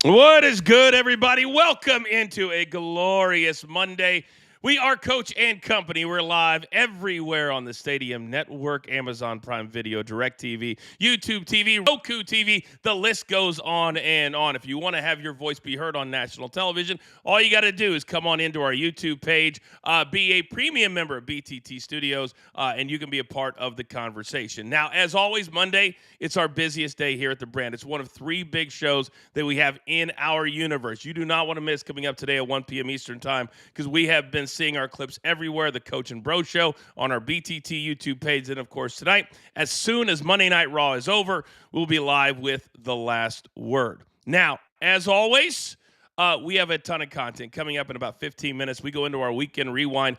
What is good, everybody? Welcome into a glorious Monday. We are Coach and Company. We're live everywhere on the Stadium Network, Amazon Prime Video, DirecTV, YouTube TV, Roku TV. The list goes on and on. If you want to have your voice be heard on national television, all you got to do is come on into our YouTube page, be a premium member of BTT Studios, and you can be a part of the conversation. Now, as always, Monday, it's our busiest day here at the brand. It's one of three big shows that we have in our universe. You do not want to miss coming up today at 1 p.m. Eastern Time because we have been seeing our clips everywhere. The Coach and Bro Show on our BTT YouTube page. And, of course, tonight, as soon as Monday Night Raw is over, we'll be live with The Last Word. Now, as always, we have a ton of content coming up in about 15 minutes. We go into our weekend rewind.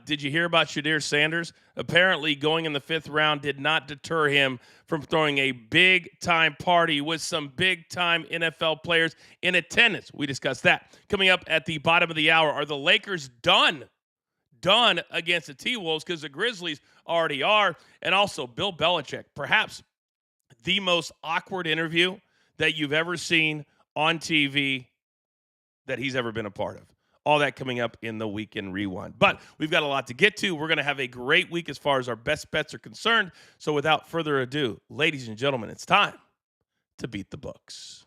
Did you hear about Shadur Sanders? Apparently, going in the fifth round did not deter him from throwing a big-time party with some big-time NFL players in attendance. We discussed that. Coming up at the bottom of the hour, are the Lakers done against the T-Wolves because the Grizzlies already are? And also, Bill Belichick, perhaps the most awkward interview that you've ever seen on TV that he's ever been a part of. All that coming up in the weekend rewind. But we've got a lot to get to. We're going to have a great week as far as our best bets are concerned. So without further ado, ladies and gentlemen, it's time to beat the books.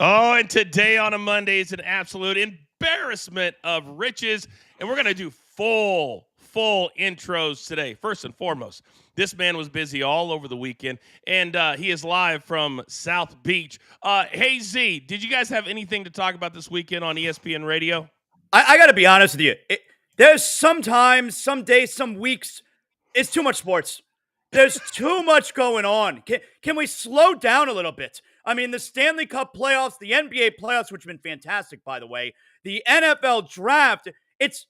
Oh, and today on a Monday is an absolute embarrassment of riches, and we're going to do full intros today. First and foremost, this man was busy all over the weekend, and he is live from South Beach. Hey, Z, did you guys have anything to talk about this weekend on ESPN Radio? I got to be honest with you. There's sometimes, some days, some weeks, it's too much sports. There's too much going on. Can we slow down a little bit? I mean, the Stanley Cup playoffs, the NBA playoffs, which have been fantastic, by the way, the NFL draft, it's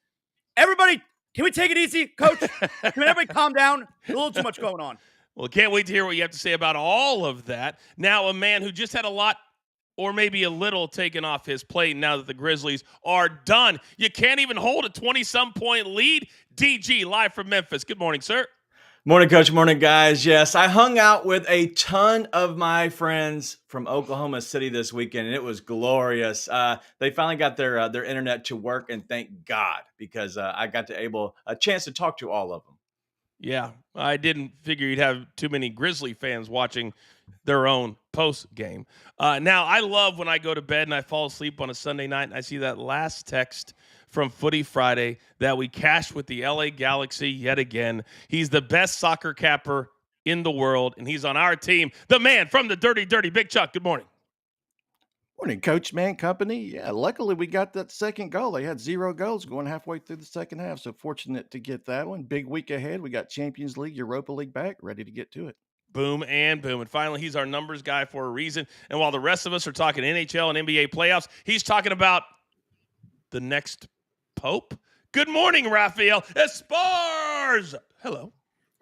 everybody. Can we take it easy, Coach? Can everybody calm down? A little too much going on. Well, can't wait to hear what you have to say about all of that. Now, a man who just had a lot or maybe a little taken off his plate now that the Grizzlies are done. You can't even hold a 20-some point lead. DG, live from Memphis. Good morning, sir. Morning, Coach. Morning, guys. Yes, I hung out with a ton of my friends from Oklahoma City this weekend, and it was glorious. They finally got their internet to work, and thank God, because I got a chance to talk to all of them. Yeah, I didn't figure you'd have too many Grizzly fans watching their own post game. Now, I love when I go to bed and I fall asleep on a Sunday night and I see that last text from Footy Friday that we cashed with the LA Galaxy yet again. He's the best soccer capper in the world, and he's on our team. The man from the Dirty, Big Chuck. Good morning. Morning, Coach, man, company. Yeah, luckily we got that second goal. They had 0 goals going halfway through the second half, so fortunate to get that one. Big week ahead. We got Champions League, Europa League back, ready to get to it. Boom and boom. And finally, he's our numbers guy for a reason. And while the rest of us are talking NHL and NBA playoffs, he's talking about the next Pope. Good morning, Raphael. Espars. Hello.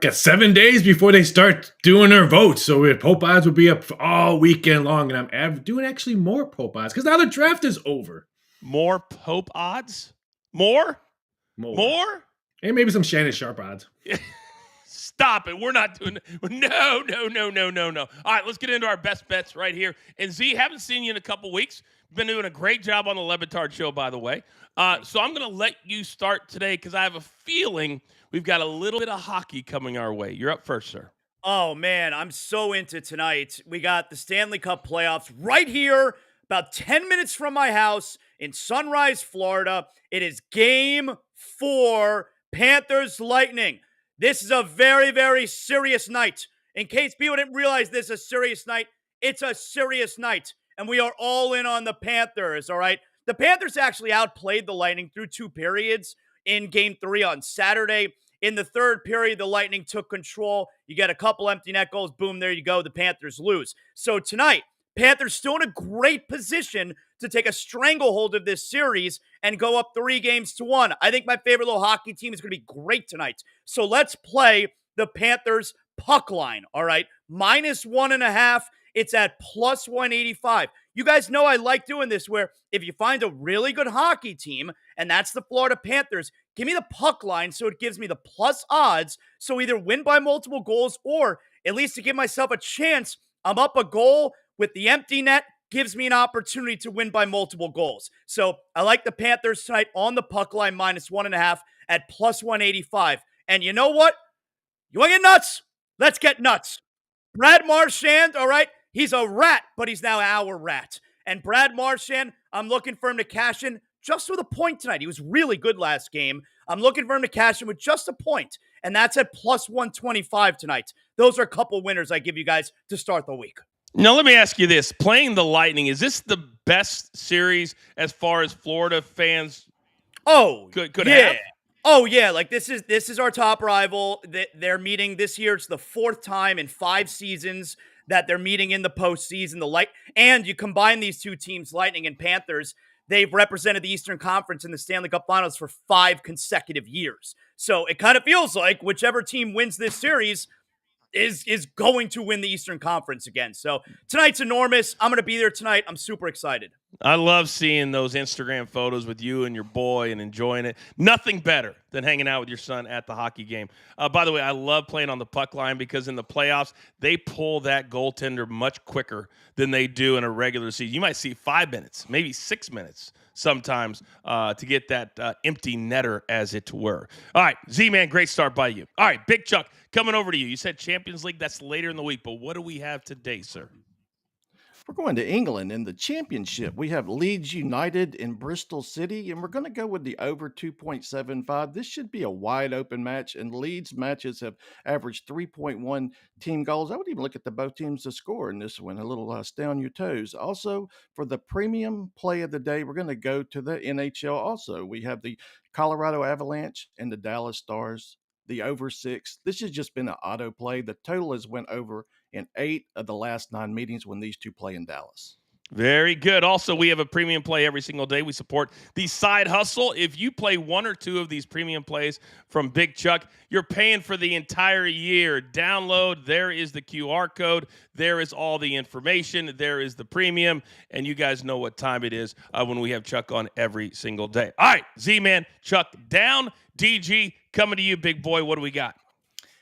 Got 7 days before they start doing their votes, so Pope odds will be up all weekend long, and I'm doing actually more Pope odds because now the draft is over. More Pope odds? More? And maybe some Shannon Sharp odds. Stop it. We're not doing it. No. All right, let's get into our best bets right here. And Z, haven't seen you in a couple weeks. Been doing a great job on the Lebitard show, by the way. So I'm going to let you start today because I have a feeling we've got a little bit of hockey coming our way. You're up first, sir. Oh, man, I'm so into tonight. We got the Stanley Cup playoffs right here, about 10 minutes from my house in Sunrise, Florida. It is Game 4, Panthers Lightning. This is a very, very serious night. In case people didn't realize this is a serious night, it's a serious night. And we are all in on the Panthers, all right? The Panthers actually outplayed the Lightning through 2 periods in Game 3 on Saturday. In the third period, the Lightning took control. You get a couple empty net goals. Boom, there you go. The Panthers lose. So tonight, Panthers still in a great position to take a stranglehold of this series and go up 3-1. I think my favorite little hockey team is going to be great tonight. So let's play the Panthers puck line, all right? -1.5. It's at +185. you guys know I like doing this where if you find a really good hockey team, and that's the Florida Panthers, give me the puck line so it gives me the plus odds. So either win by multiple goals or at least to give myself a chance, I'm up a goal with the empty net, gives me an opportunity to win by multiple goals. So I like the Panthers tonight on the puck line -1.5 at plus 185. And you know what? You want to get nuts? Let's get nuts. Brad Marchand, all right, he's a rat, but he's now our rat. And Brad Marchand, I'm looking for him to cash in just with a point tonight. He was really good last game. I'm looking for him to cash in with just a point, and that's at plus 125 tonight. Those are a couple winners I give you guys to start the week. Now, let me ask you this. Playing the Lightning, is this the best series as far as Florida fans could have? Oh yeah, like this is our top rival. They're meeting this year. It's the fourth time in 5 seasons that they're meeting in the postseason. And you combine these two teams, Lightning and Panthers, they've represented the Eastern Conference in the Stanley Cup Finals for 5 consecutive years. So it kind of feels like whichever team wins this series is going to win the Eastern Conference again. So tonight's enormous. I'm going to be there tonight. I'm super excited. I love seeing those Instagram photos with you and your boy and enjoying it. Nothing better than hanging out with your son at the hockey game. By the way, I love playing on the puck line because in the playoffs, they pull that goaltender much quicker than they do in a regular season. You might see 5 minutes, maybe 6 minutes sometimes to get that empty netter, as it were. All right, Z-Man, great start by you. All right, Big Chuck, coming over to you. You said Champions League, that's later in the week, but what do we have today, sir? We're going to England in the championship. We have Leeds United in Bristol City, and we're going to go with the over 2.75. This should be a wide open match, and Leeds matches have averaged 3.1 team goals. I would even look at the both teams to score in this one, a little stay on your toes. Also, for the premium play of the day, we're going to go to the NHL also. We have the Colorado Avalanche and the Dallas Stars, the over 6. This has just been an auto play. The total has went over in 8 of the last 9 meetings when these two play in Dallas. Very good. Also, we have a premium play every single day. We support the side hustle. If you play 1 or 2 of these premium plays from Big Chuck, you're paying for the entire year. Download. There is the QR code. There is all the information. There is the premium. And you guys know what time it is when we have Chuck on every single day. All right, Z-Man, Chuck down. DG, coming to you, big boy. What do we got?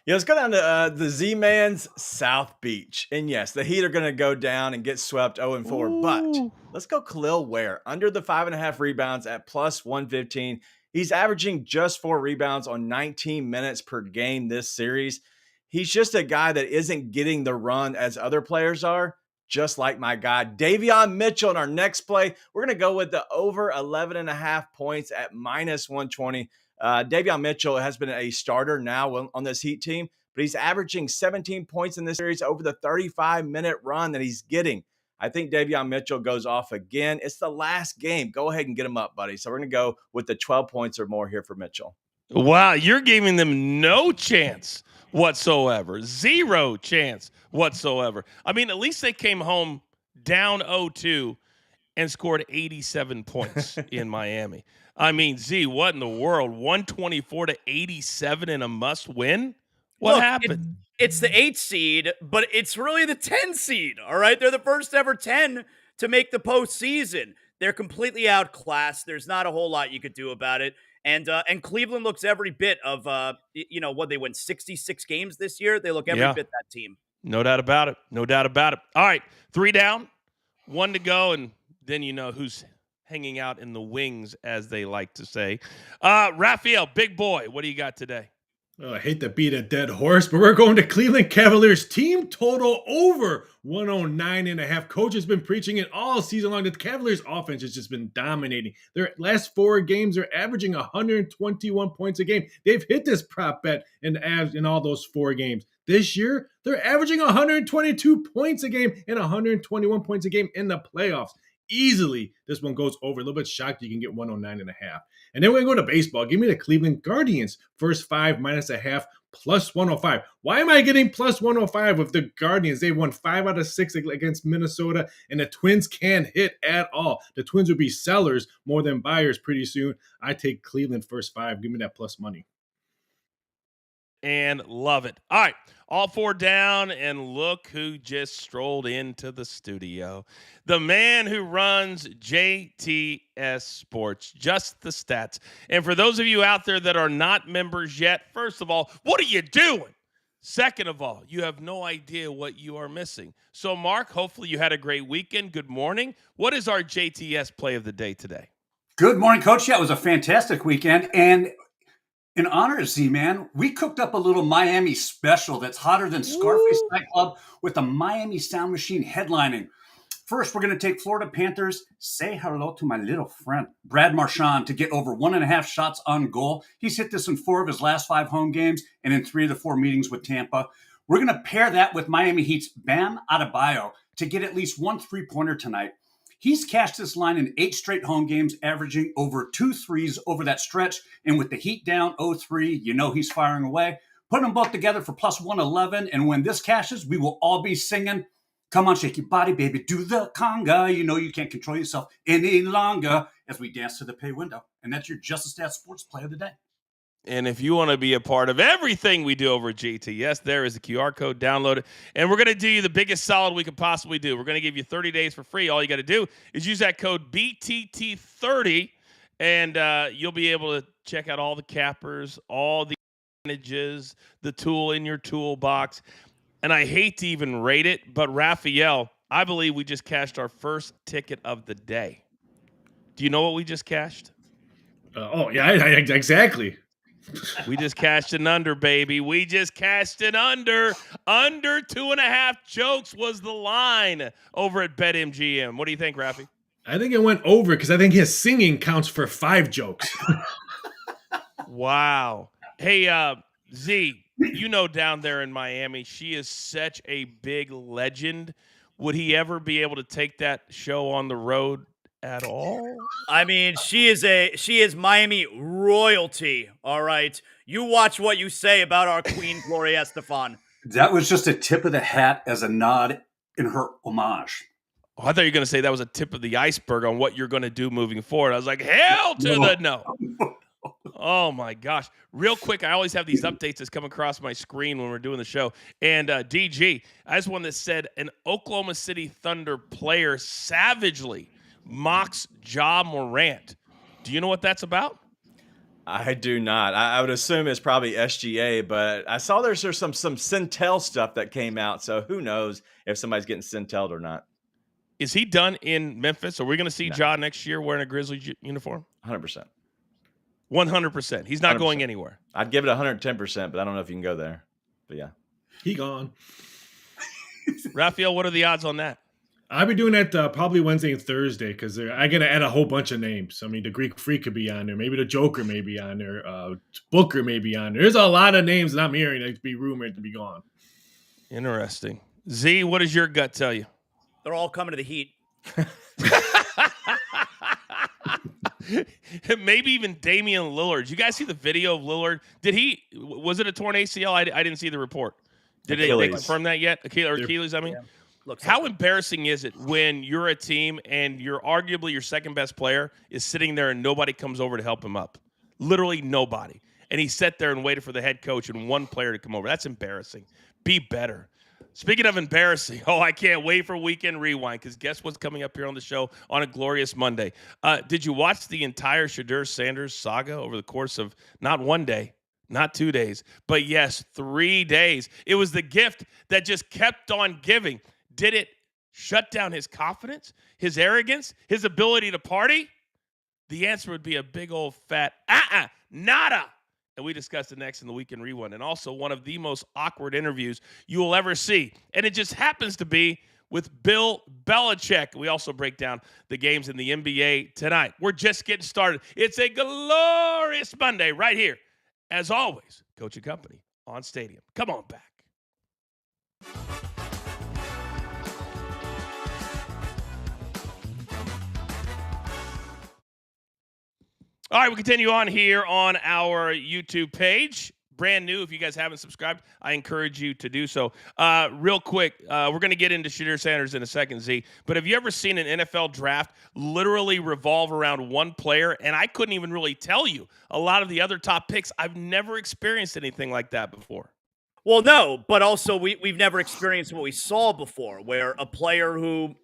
Yeah, let's go down to the Z-Man's South Beach. And yes, the Heat are going to go down and get swept 0-4. But let's go Khalil Ware. Under the 5.5 rebounds at plus 115. He's averaging just 4 rebounds on 19 minutes per game this series. He's just a guy that isn't getting the run as other players are, just like my guy, Davion Mitchell. In our next play, we're going to go with the over 11.5 points at minus 120. Davion Mitchell has been a starter now on this Heat team, but he's averaging 17 points in this series over the 35-minute run that he's getting. I think Davion Mitchell goes off again. It's the last game. Go ahead and get him up, buddy. So we're going to go with the 12 points or more here for Mitchell. Wow, you're giving them no chance whatsoever. 0 chance whatsoever. I mean, at least they came home down 0-2 and scored 87 points in Miami. I mean, Z, what in the world? 124-87 in a must-win? What happened? It's the 8 seed, but it's really the 10 seed, all right? They're the first ever 10 to make the postseason. They're completely outclassed. There's not a whole lot you could do about it. And Cleveland looks every bit of, what, they won 66 games this year? They look every bit that team. No doubt about it. No doubt about it. All right, 3 down, 1 to go, and then you know who's hanging out in the wings, as they like to say. Raphael, big boy, what do you got today? I hate to beat a dead horse, but we're going to Cleveland Cavaliers team total over 109.5. Coach has been preaching it all season long. The Cavaliers offense has just been dominating. Their last 4 games are averaging 121 points a game. They've hit this prop bet in all those 4 games. This year, they're averaging 122 points a game and 121 points a game in the playoffs. Easily, this one goes over. A little bit shocked you can get 109.5. And then we're going to go to baseball. Give me the Cleveland Guardians. First 5 minus a half, plus 105. Why am I getting plus 105 with the Guardians? They won 5 out of 6 against Minnesota, and the Twins can't hit at all. The Twins will be sellers more than buyers pretty soon. I take Cleveland first 5. Give me that plus money. and love it. All right, all four down, and look who just strolled into the studio. The man who runs JTS Sports, Just the Stats. And for those of you out there that are not members yet, first of all, what are you doing? Second of all, you have no idea what you are missing. So, Mark, hopefully you had a great weekend. Good morning. What is our JTS play of the day today? Good morning, Coach. Yeah, it was a fantastic weekend. And in honor of Z-Man, we cooked up a little Miami special that's hotter than Scarface nightclub with the Miami Sound Machine headlining. First, we're going to take Florida Panthers. Say hello to my little friend, Brad Marchand, to get over 1.5 shots on goal. He's hit this in 4 of his last 5 home games and in 3 of the 4 meetings with Tampa. We're going to pair that with Miami Heat's Bam Adebayo to get at least 1 3-pointer tonight. He's cashed this line in 8 straight home games, averaging over 2 threes over that stretch. And with the Heat down 0-3, you know he's firing away. Put them both together for plus 111. And when this cashes, we will all be singing, "Come on, shake your body, baby, do the conga." You know you can't control yourself any longer as we dance to the pay window. And that's your Just a Stats Sports play of the day. And if you want to be a part of everything we do over at GTS, there is the QR code. Download it. And we're going to do you the biggest solid we could possibly do. We're going to give you 30 days for free. All you got to do is use that code BTT30, and you'll be able to check out all the cappers, all the advantages, the tool in your toolbox. And I hate to even rate it, but Raphael, I believe we just cashed our first ticket of the day. Do you know what we just cashed? Exactly. We just cashed an under, baby. We just cashed an under. Under 2.5 jokes was the line over at BetMGM. What do you think, Rafi? I think it went over because I think his singing counts for 5 jokes. Wow. Hey, Z, you know down there in Miami, she is such a big legend. Would he ever be able to take that show on the road at all? I mean, she is Miami royalty, all right? You watch what you say about our queen, Gloria Estefan. That was just a tip of the hat as a nod in her homage. Oh, I thought you were going to say that was a tip of the iceberg on what you're going to do moving forward. I was like, hell to the no. Oh, my gosh. Real quick, I always have these updates that come across my screen when we're doing the show. And DG, I just one that said an Oklahoma City Thunder player savagely mocks Ja Morant. Do you know what that's about? I do not. I would assume it's probably SGA, but I saw there's some Sintel stuff that came out, so who knows if somebody's getting Sintel'd or not. Is he done in Memphis? Are we going to see No. Ja next year wearing a Grizzlies uniform? 100%. 100%. He's not 100%. going anywhere. I'd give it 110%, but I don't know if you can go there. But yeah. He gone. Raphael, what are the odds on that? I'll be doing that probably Wednesday and Thursday because I got to add a whole bunch of names. I mean, the Greek Freak could be on there. Maybe the Joker may be on there. Booker may be on there. There's a lot of names that I'm hearing that be rumored to be gone. Interesting. Z, what does your gut tell you? They're all coming to the Heat. Maybe even Damian Lillard. You guys see the video of Lillard? Was it a torn ACL? I didn't see the report. Did they confirm that yet? Achilles, I mean? Yeah. How embarrassing is it when you're a team and you're arguably your second best player is sitting there and nobody comes over to help him up? Literally nobody. And he sat there and waited for the head coach and one player to come over. That's embarrassing. Be better. Speaking of embarrassing, I can't wait for Weekend Rewind because guess what's coming up here on the show on a glorious Monday? Did you watch the entire Shadur Sanders saga over the course of not 1 day, not 2 days, but yes, 3 days? It was the gift that just kept on giving. Did it shut down his confidence, his arrogance, his ability to party? The answer would be a big old fat nada. And we discussed it next in the Weekend Rewind. And also one of the most awkward interviews you will ever see. And it just happens to be with Bill Belichick. We also break down the games in the NBA tonight. We're just getting started. It's a glorious Monday right here. As always, Coach and Company on Stadium. Come on back. All right, we continue on here on our YouTube page. brand new. If you guys haven't subscribed, I encourage you to do so. Real quick, we're going to get into Shadur Sanders in a second, Z. But have you ever seen an NFL draft literally revolve around one player? And I couldn't even really tell you a lot of the other top picks. I've never experienced anything like that before. Well, no, but also we've never experienced what we saw before, where a player who,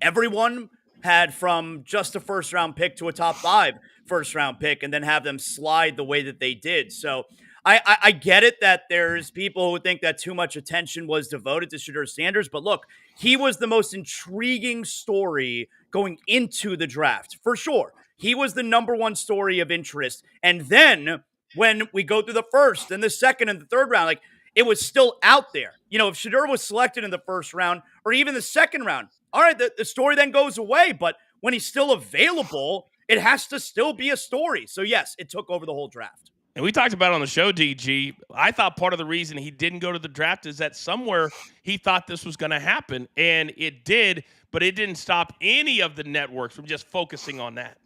everyone had from just a first round pick to a top 5 first round pick, and then have them slide the way that they did. So I get it that there's people who think that too much attention was devoted to Shadur Sanders, but look, he was the most intriguing story going into the draft, for sure. He was the number one story of interest. And then when we go through the first and the second and the third round, like, it was still out there. If Shadur was selected in the first round or even the second round, all right, the story then goes away. But when he's still available, it has to still be a story. So yes, it took over the whole draft. And we talked about it on the show, DG. I thought part of the reason he didn't go to the draft is that somewhere he thought this was going to happen, and it did, but it didn't stop any of the networks from just focusing on that.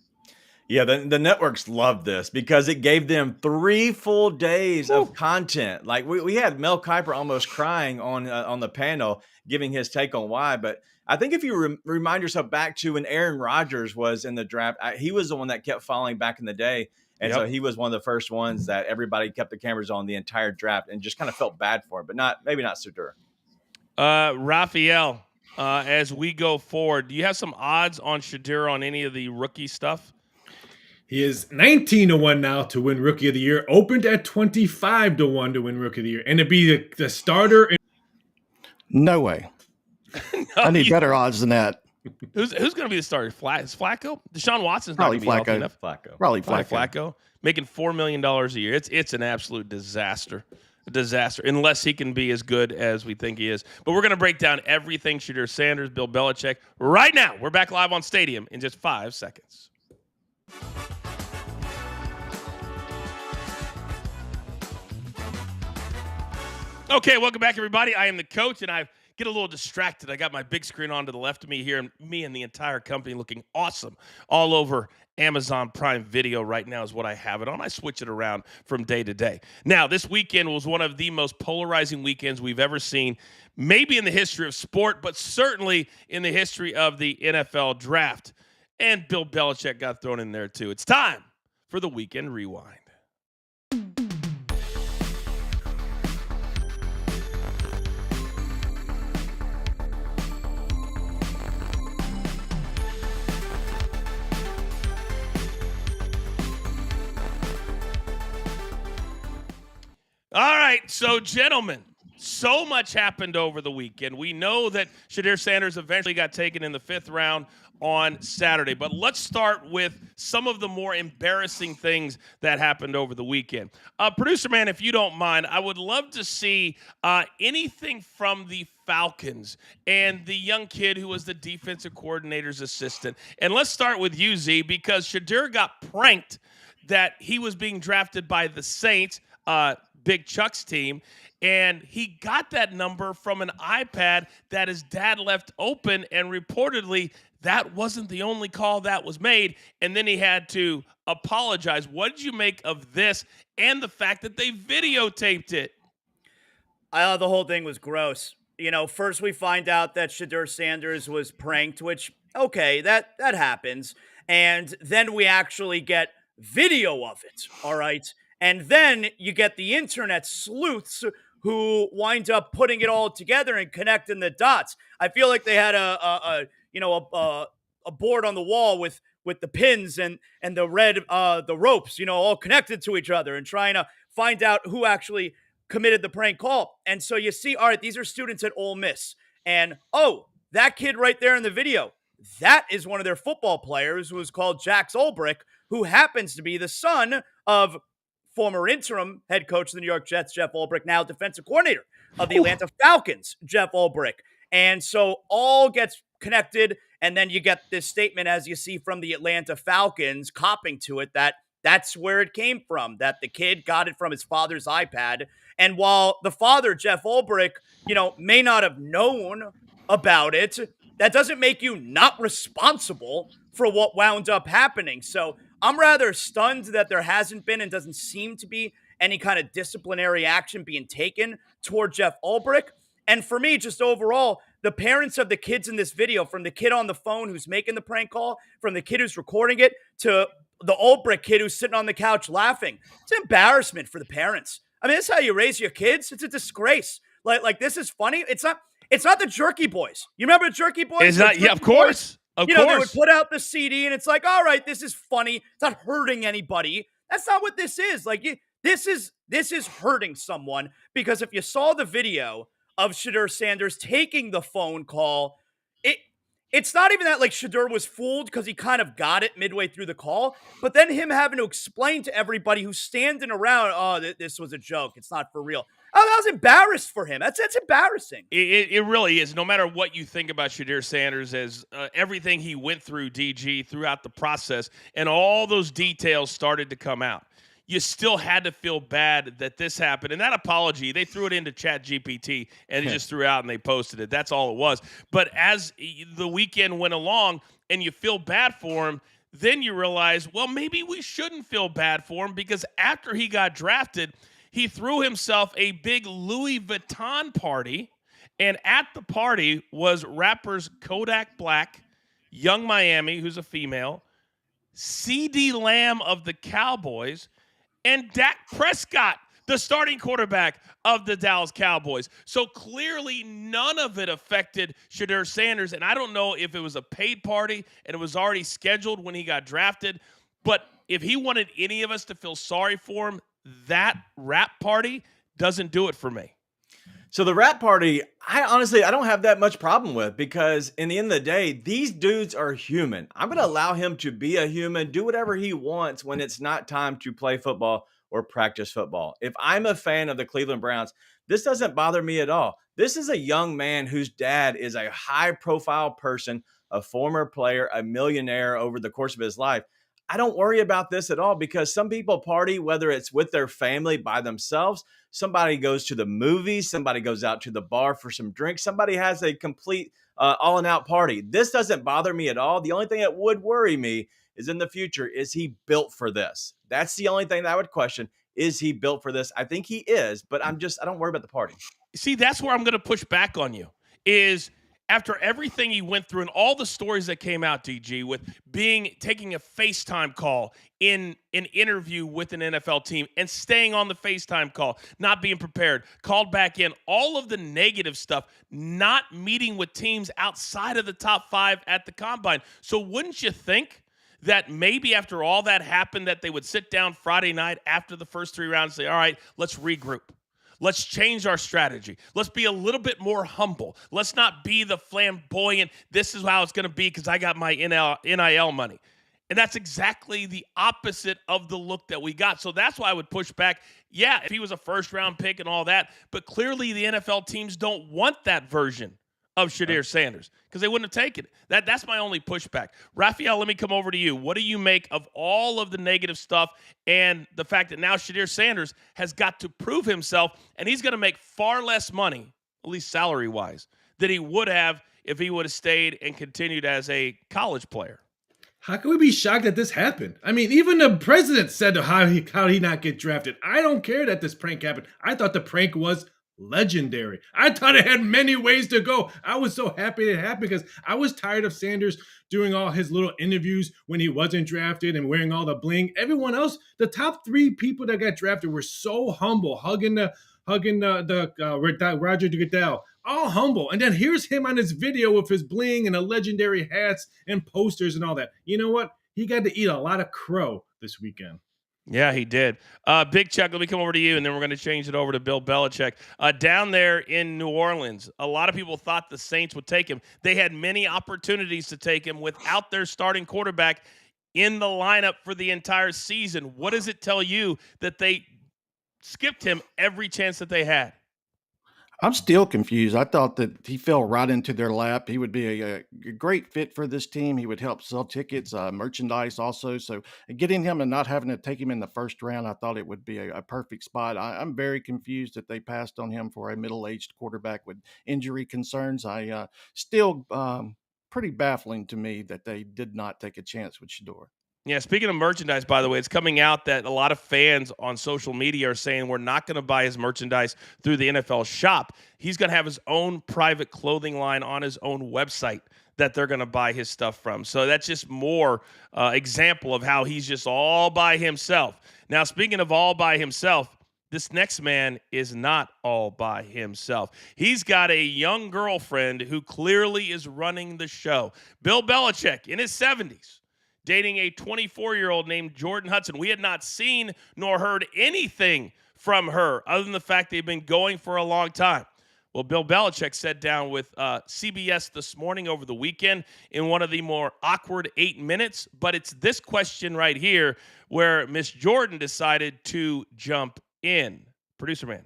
Yeah, the networks loved this because it gave them 3 full days of content. Like we had Mel Kiper almost crying on the panel, giving his take on why. But I think if you remind yourself back to when Aaron Rodgers was in the draft, he was the one that kept falling back in the day. And so he was one of the first ones that everybody kept the cameras on the entire draft and just kind of felt bad for him, but maybe not Shadur. Raphael, as we go forward, do you have some odds on Shadur on any of the rookie stuff? He is 19-1 now to win Rookie of the Year. Opened at 25-1 to win Rookie of the Year, and to be the starter. No way. No, I need better odds than that. Who's going to be the starter? Is Flacco? Deshaun Watson's not Probably going to be healthy enough. Probably Flacco. Making $4 million a year. It's an absolute disaster. A disaster, unless he can be as good as we think he is. But we're going to break down everything Shadur Sanders, Bill Belichick, right now. We're back live on Stadium in just 5 seconds. Okay, welcome back, everybody. I am the coach, and I get a little distracted. I got my big screen on to the left of me here, and me and the entire company looking awesome all over Amazon Prime Video right now is what I have it on. I switch it around from day to day. Now, this weekend was one of the most polarizing weekends we've ever seen, maybe in the history of sport, but certainly in the history of the NFL draft. And Bill Belichick got thrown in there, too. It's time for the Weekend Rewind. All right, so gentlemen, so much happened over the weekend. We know that Shadur Sanders eventually got taken in the 5th round on Saturday, but let's start with some of the more embarrassing things that happened over the weekend. Producer man, if you don't mind, I would love to see anything from the Falcons and the young kid who was the defensive coordinator's assistant. And let's start with you, Z, because Shadur got pranked that he was being drafted by the Saints, Big Chuck's team, and he got that number from an iPad that his dad left open, and reportedly that wasn't the only call that was made, and then he had to apologize. What did you make of this and the fact that they videotaped it? The whole thing was gross. First we find out that Shadur Sanders was pranked, which, okay, that happens, and then we actually get video of it, all right? And then you get the internet sleuths who wind up putting it all together and connecting the dots. I feel like they had a board on the wall with the pins and the red the ropes, all connected to each other and trying to find out who actually committed the prank call. And so you see, all right, these are students at Ole Miss, and that kid right there in the video, that is one of their football players who is called Jax Ulbrich, who happens to be the son of former interim head coach of the New York Jets, Jeff Ulbrich, now defensive coordinator of the Atlanta Falcons, Jeff Ulbrich. And so all gets connected, and then you get this statement, as you see from the Atlanta Falcons, copping to it that that's where it came from, that the kid got it from his father's iPad. And while the father, Jeff Ulbrich, may not have known about it, that doesn't make you not responsible for what wound up happening. So I'm rather stunned that there hasn't been and doesn't seem to be any kind of disciplinary action being taken toward Jeff Ulbrich. And for me, just overall, the parents of the kids in this video, from the kid on the phone who's making the prank call, from the kid who's recording it, to the Ulbrich kid who's sitting on the couch laughing, it's an embarrassment for the parents. I mean, this is how you raise your kids. It's a disgrace. Like this is funny. It's not the Jerky Boys. You remember the Jerky Boys? It's not. Yeah, of course. Of You know, they would course. put out the CD and it's like, all right, this is funny. It's not hurting anybody. That's not what this is. Like, this is hurting someone, because if you saw the video of Shadur Sanders taking the phone call, it's not even that like Shadur was fooled because he kind of got it midway through the call, but then him having to explain to everybody who's standing around, oh, this was a joke. It's not for real. I was embarrassed for him. That's embarrassing. It really is. No matter what you think about Shadur Sanders, as everything he went through, DG, throughout the process, and all those details started to come out, you still had to feel bad that this happened. And that apology, they threw it into ChatGPT and it just threw out and they posted it. That's all it was. But as the weekend went along and you feel bad for him, then you realize, well, maybe we shouldn't feel bad for him, because after he got drafted, he threw himself a big Louis Vuitton party, and at the party was rappers Kodak Black, Young Miami, who's a female, CD Lamb of the Cowboys, and Dak Prescott, the starting quarterback of the Dallas Cowboys. So clearly none of it affected Shadur Sanders, and I don't know if it was a paid party and it was already scheduled when he got drafted, but if he wanted any of us to feel sorry for him, that rap party doesn't do it for me. So the rap party, I don't have that much problem with, because in the end of the day, these dudes are human. I'm going to allow him to be a human, do whatever he wants when it's not time to play football or practice football. If I'm a fan of the Cleveland Browns, this doesn't bother me at all. This is a young man whose dad is a high-profile person, a former player, a millionaire over the course of his life. I don't worry about this at all, because some people party, whether it's with their family, by themselves. Somebody goes to the movies. Somebody goes out to the bar for some drinks. Somebody has a complete all-and-out party. This doesn't bother me at all. The only thing that would worry me is in the future, is he built for this? That's the only thing that I would question. Is he built for this? I think he is, but I don't worry about the party. See, that's where I'm going to push back on you, is after everything he went through and all the stories that came out, DG, with taking a FaceTime call in an interview with an NFL team and staying on the FaceTime call, not being prepared, called back in, all of the negative stuff, not meeting with teams outside of the top 5 at the combine. So wouldn't you think that maybe after all that happened, that they would sit down Friday night after the first 3 rounds and say, all right, let's regroup. Let's change our strategy. Let's be a little bit more humble. Let's not be the flamboyant, this is how it's going to be because I got my NIL money. And that's exactly the opposite of the look that we got. So that's why I would push back. Yeah, if he was a first-round pick and all that, but clearly the NFL teams don't want that version of Shadur Sanders because they wouldn't have taken it. That's my only pushback. Raphael, let me come over to you. What do you make of all of the negative stuff and the fact that now Shadur Sanders has got to prove himself, and he's going to make far less money, at least salary-wise, than he would have if he would have stayed and continued as a college player? How can we be shocked that this happened? I mean, even the president said how he not get drafted. I don't care that this prank happened. I thought the prank was legendary. I thought it had many ways to go. I was so happy it happened because I was tired of Sanders doing all his little interviews when he wasn't drafted and wearing all the bling. Everyone else, the top 3 people that got drafted were so humble, hugging Roger Goodell, all humble. And then here's him on his video with his bling and the legendary hats and posters and all that. You know what? He got to eat a lot of crow this weekend. Yeah, he did. Big Chuck, let me come over to you, and then we're going to change it over to Bill Belichick. Down there in New Orleans, a lot of people thought the Saints would take him. They had many opportunities to take him without their starting quarterback in the lineup for the entire season. What does it tell you that they skipped him every chance that they had? I'm still confused. I thought that he fell right into their lap. He would be a great fit for this team. He would help sell tickets, merchandise also. So getting him and not having to take him in the first round, I thought it would be a perfect spot. I'm very confused that they passed on him for a middle-aged quarterback with injury concerns. Still pretty baffling to me that they did not take a chance with Shadur. Yeah, speaking of merchandise, by the way, it's coming out that a lot of fans on social media are saying we're not going to buy his merchandise through the NFL shop. He's going to have his own private clothing line on his own website that they're going to buy his stuff from. So that's just more example of how he's just all by himself. Now, speaking of all by himself, this next man is not all by himself. He's got a young girlfriend who clearly is running the show. Bill Belichick in his 70s. Dating a 24-year-old named Jordan Hudson. We had not seen nor heard anything from her other than the fact they've been going for a long time. Well, Bill Belichick sat down with CBS this morning over the weekend in one of the more awkward 8 minutes, but it's this question right here where Miss Jordan decided to jump in. Producer man.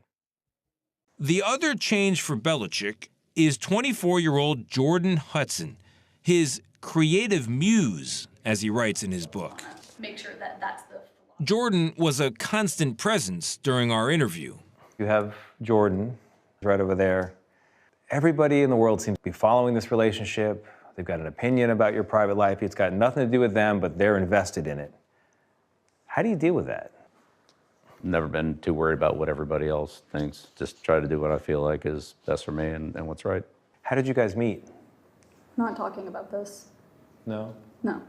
The other change for Belichick is 24-year-old Jordan Hudson, his creative muse, as he writes in his book. Make sure that that's the philosophy. Jordan was a constant presence during our interview. You have Jordan right over there. Everybody in the world seems to be following this relationship. They've got an opinion about your private life. It's got nothing to do with them, but they're invested in it. How do you deal with that? Never been too worried about what everybody else thinks. Just try to do what I feel like is best for me and what's right. How did you guys meet? Not talking about this. No? No.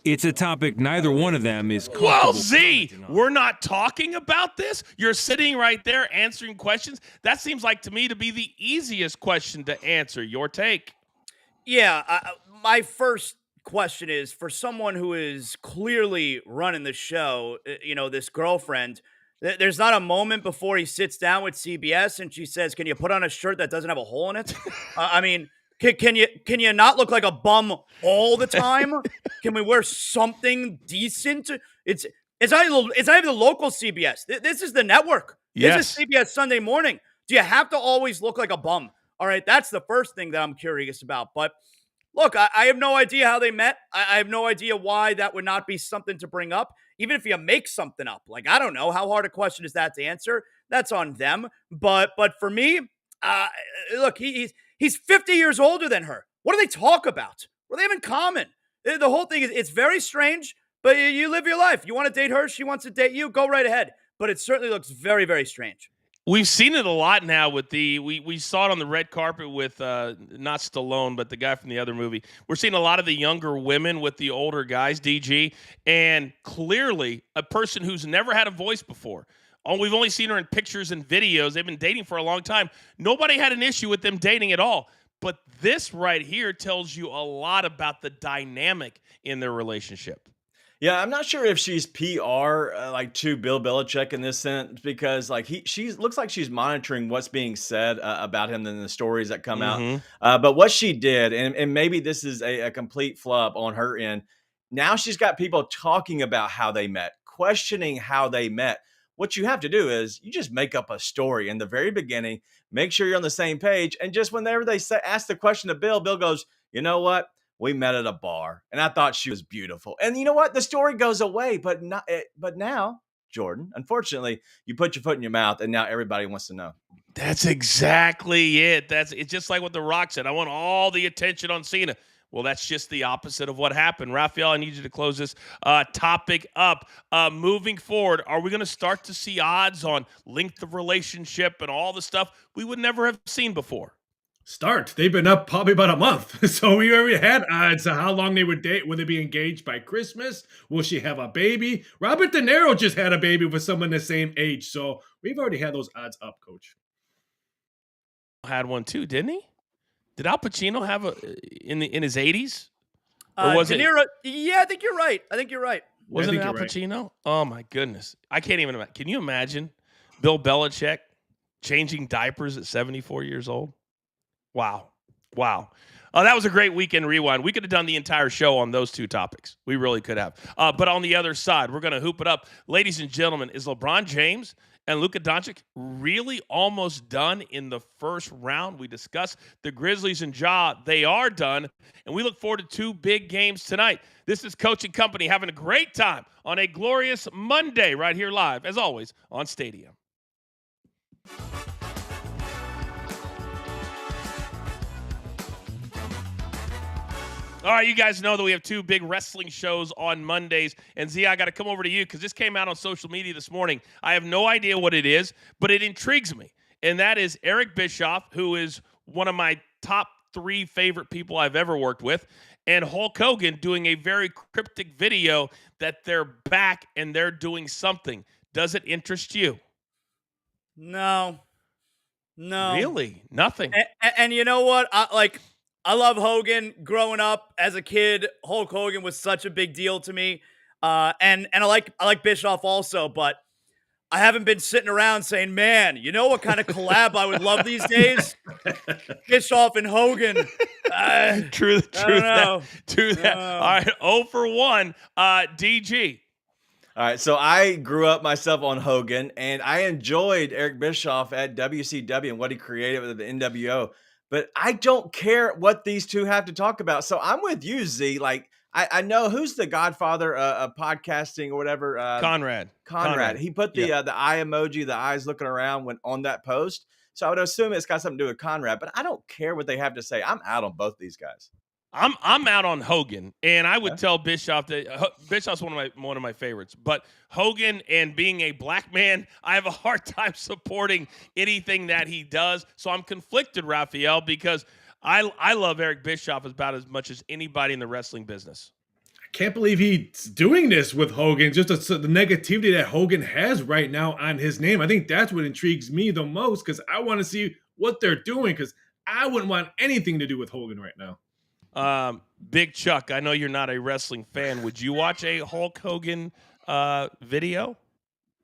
It's a topic neither one of them is comfortable. Well, Z, commenting on. we're not talking about this. You're sitting right there answering questions. That seems like to me to be the easiest question to answer. Your take. Yeah, my first question is for someone who is clearly running the show, this girlfriend, there's not a moment before he sits down with CBS and she says, "Can you put on a shirt that doesn't have a hole in it?" I mean, can you not look like a bum all the time? Can we wear something decent? It's not even the local CBS. This is the network. Yes. This is CBS Sunday Morning. Do you have to always look like a bum? All right, that's the first thing that I'm curious about. But look, I have no idea how they met. I have no idea why that would not be something to bring up. Even if you make something up, like, I don't know, how hard a question is that to answer? That's on them. But for me, look, he's 50 years older than her. What do they talk about? What do they have in common? The whole thing is, it's very strange, but you live your life. You want to date her, she wants to date you, go right ahead. But it certainly looks very, very strange. We've seen it a lot now with we saw it on the red carpet with not Stallone, but the guy from the other movie. We're seeing a lot of the younger women with the older guys, DG, and clearly a person who's never had a voice before. We've only seen her in pictures and videos. They've been dating for a long time. Nobody had an issue with them dating at all. But this right here tells you a lot about the dynamic in their relationship. Yeah, I'm not sure if she's PR to Bill Belichick in this sense, because she looks like she's monitoring what's being said about him in the stories that come out. But what she did, and maybe this is a complete flub on her end, now she's got people talking about how they met, questioning how they met. What you have to do is you just make up a story in the very beginning, make sure you're on the same page, and just whenever they ask the question to Bill, Bill goes, "You know what? We met at a bar, and I thought she was beautiful." And you know what? The story goes away, but now, Jordan, unfortunately, you put your foot in your mouth, and now everybody wants to know. That's exactly it. It's just like what The Rock said. I want all the attention on Cena. Well, that's just the opposite of what happened. Raphael, I need you to close this topic up. Moving forward, are we going to start to see odds on length of relationship and all the stuff we would never have seen before? They've been up probably about a month. So we already had odds of how long they would date. Will they be engaged by Christmas? Will she have a baby? Robert De Niro just had a baby with someone the same age. So we've already had those odds up, Coach. Had one too, didn't he? Did Al Pacino have in his 80s? Or was De Niro, yeah, I think you're right. Wasn't it Al Pacino? Oh my goodness. I can't even imagine. Can you imagine Bill Belichick changing diapers at 74 years old? Wow. That was a great weekend rewind. We could have done the entire show on those two topics. We really could have. But on the other side, we're going to hoop it up. Ladies and gentlemen, is LeBron James and Luka Doncic really almost done in the first round? We discussed the Grizzlies and Ja. They are done, and we look forward to two big games tonight. This is Coach and Company having a great time on a glorious Monday right here live, as always, on Stadium. All right, you guys know that we have two big wrestling shows on Mondays. And Z, I got to come over to you because this came out on social media this morning. I have no idea what it is, but it intrigues me. And that is Eric Bischoff, who is one of my top 3 favorite people I've ever worked with, and Hulk Hogan doing a very cryptic video that they're back and they're doing something. Does it interest you? No. Really? Nothing. And you know what? I love Hogan. Growing up as a kid, Hulk Hogan was such a big deal to me. And I like Bischoff also, but I haven't been sitting around saying, man, you know what kind of collab I would love these days? Bischoff and Hogan. True know. that. All right, 0 for 1. DG. All right, so I grew up myself on Hogan, and I enjoyed Eric Bischoff at WCW and what he created with the NWO. But I don't care what these two have to talk about. So I'm with you, Z. Like, I know who's the godfather of podcasting or whatever. Conrad. He put the eye emoji, the eyes looking around when on that post. So I would assume it's got something to do with Conrad. But I don't care what they have to say. I'm out on both these guys. I'm out on Hogan, and I would tell Bischoff that Bischoff's one of my favorites. But Hogan, and being a black man, I have a hard time supporting anything that he does. So I'm conflicted, Raphael, because I love Eric Bischoff about as much as anybody in the wrestling business. I can't believe he's doing this with Hogan. Just the negativity that Hogan has right now on his name. I think that's what intrigues me the most, because I want to see what they're doing, because I wouldn't want anything to do with Hogan right now. Big Chuck, I know you're not a wrestling fan. Would you watch a Hulk Hogan video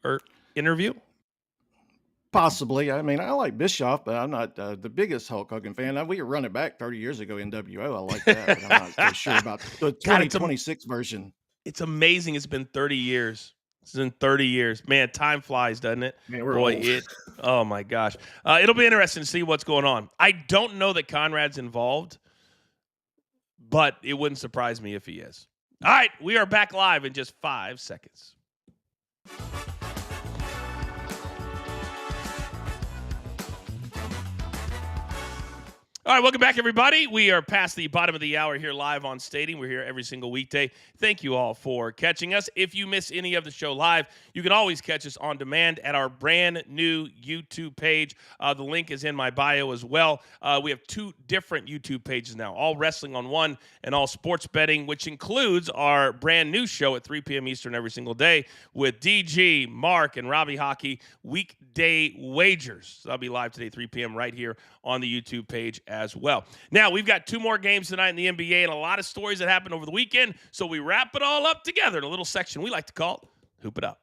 or interview? Possibly. I mean, I like Bischoff, but I'm not the biggest Hulk Hogan fan. We could run it back 30 years ago in WO. I like that, but I'm not so sure about the 2026 version. It's amazing. It's been 30 years. It's been 30 years. Man, time flies, doesn't it? Man, we're old. Oh, my gosh. It'll be interesting to see what's going on. I don't know that Conrad's involved, but it wouldn't surprise me if he is. All right, we are back live in just 5 seconds. All right, welcome back, everybody. We are past the bottom of the hour here live on Stadium. We're here every single weekday. Thank you all for catching us. If you miss any of the show live, you can always catch us on demand at our brand new YouTube page. The link is in my bio as well. We have 2 different YouTube pages now, all wrestling on one and all sports betting, which includes our brand new show at 3 p.m. Eastern every single day with DG, Mark, and Robbie Hockey, Weekday Wagers. So that'll be live today, 3 p.m. right here on the YouTube page as well. Now, we've got 2 more games tonight in the NBA and a lot of stories that happened over the weekend, so we wrap it all up together in a little section we like to call Hoop It Up.